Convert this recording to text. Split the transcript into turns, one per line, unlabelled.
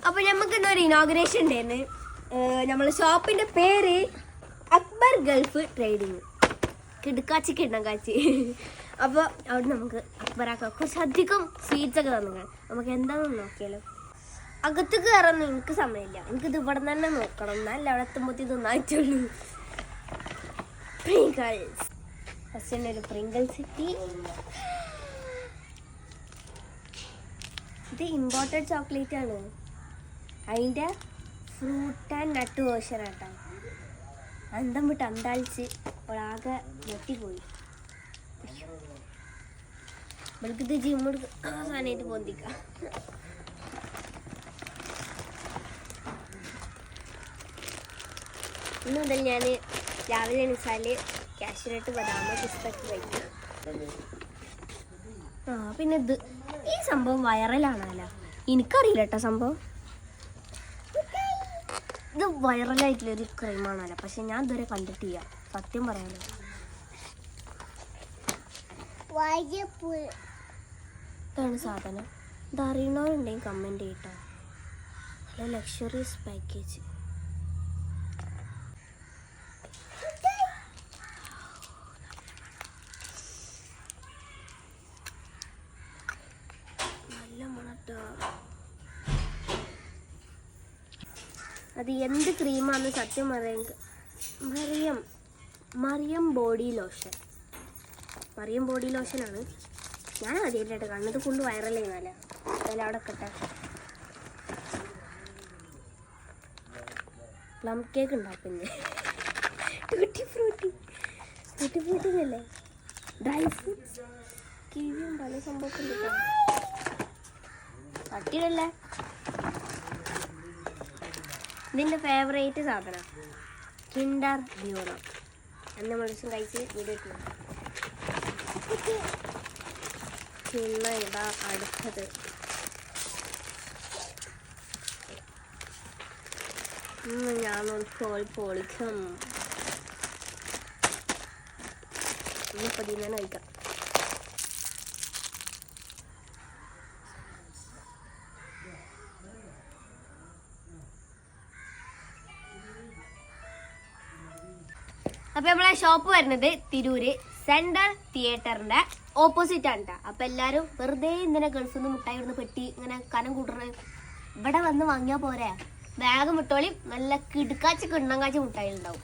അപ്പോൾ നമുക്ക് ഇന്നൊരു ഇനോഗ്രേഷൻ ഉണ്ടായിരുന്നു. നമ്മളെ ഷോപ്പിന്റെ പേര് അക്ബർ ഗൾഫ് ട്രേഡിങ്. കിടക്കാച്ചി കിണ്ണക്കാച്ചി. അപ്പോൾ അവിടെ നമുക്ക് അക്ബറാക്ക കുറച്ചധികം സ്വീറ്റ്സ് ഒക്കെ തന്നു. നമുക്ക് എന്താണെന്ന് നോക്കിയാലോ. അകത്ത് കയറാനൊന്നും എനിക്ക് സമയമില്ല. എനിക്കിത് ഇവിടെ തന്നെ നോക്കണം. എന്നല്ല അവിടെ എത്തുമ്പോൾ ഇതൊന്നായിട്ടുള്ളൂ. പ്രിങ്കിൾസ് ഫസ്റ്റ് ഒരു പ്രിങ്കിൾസ് കിട്ടി. ഇത് ഇമ്പോർട്ടഡ് ചോക്ലേറ്റ് ആണ്. അതിൻ്റെ ഫ്രൂട്ട് ആൻഡ് നട്ട് വേർഷൻ ആട്ടോ. അന്തം വിട്ട് അന്താളിച്ച് ഒരാകെ ഞെട്ടിപ്പോയി. ഇവൾക്കിത് ജിമ്മ് സാധനമായിട്ട് പൊന്തിക്കാം. ഇന്ന് മുതൽ ഞാൻ രാവിലെ എണീച്ചാൽ കാഷ്യൂനട്ട് ബദാമ പിസ്തക്ക് കഴിക്കും. പിന്നെ ഈ സംഭവം വൈറലാണല്ലോ. എനിക്കറിയില്ല കേട്ടോ സംഭവം. ഇത് വൈറലായിട്ടുള്ളൊരു ക്രീമാണല്ലോ. പക്ഷെ ഞാൻ ഇതുവരെ കണ്ടിട്ടില്ല സത്യം പറയാനോ. ഇതാണ് സാധനം. ഇത് അറിയണവരുണ്ടെങ്കിൽ കമൻറ്റ് ചെയ്യട്ടോ. നല്ല ലക്ഷറീസ് പാക്കേജ്. നല്ല മണട്ടോ. അത് എന്ത് ക്രീമാണെന്ന് സത്യം Mariyam body lotion. Mariyam body ലോഷനാണ്. ഞാൻ ആദ്യമായിട്ട് കണ്ണത് ഫുള്ള് വൈറൽ ചെയ്യുന്നല്ല. അതിൽ അവിടെ കട്ടെ പ്ലം കേക്ക് ഉണ്ടാക്കുന്നത്. ടൂട്ടി ഫ്രൂട്ടിന്നല്ലേ. ഡ്രൈ ഫ്രൂട്ട്സ് കിവിയും പല സംഭവത്തിൽ തട്ടിയിടല്ലേ. ഇതിൻ്റെ ഫേവറേറ്റ് സാധനം കിൻഡർ ബ്യൂറോ. അന്ന് മനുഷ്യൻ കഴിച്ച് വീഡിയോ പിന്നെ ഇതാ അടുത്തത്. ഞാനൊന്ന് പൊളിക്കും. ഇനിയിപ്പോൾ ഇതിൽ തന്നെ കഴിക്കാം. അപ്പൊ നമ്മളെ ഷോപ്പ് വരുന്നത് തിരൂര് സെൻട്രൽ തിയേറ്ററിന്റെ ഓപ്പോസിറ്റ് ആണ് കേട്ടോ. അപ്പൊ എല്ലാരും വെറുതെ ഇങ്ങനെ ഗൾഫിൽ നിന്ന് മുട്ടായി ഇടുന്ന പെട്ടി ഇങ്ങനെ കനം കൂട്ടണ ഇവിടെ വന്ന് വാങ്ങിയാൽ പോരാ. ബാഗ് വിട്ടോളി. നല്ല കിടുക്കാച്ച് കിണ്ണങ്കാച്ച് മുട്ടായി ഉണ്ടാവും.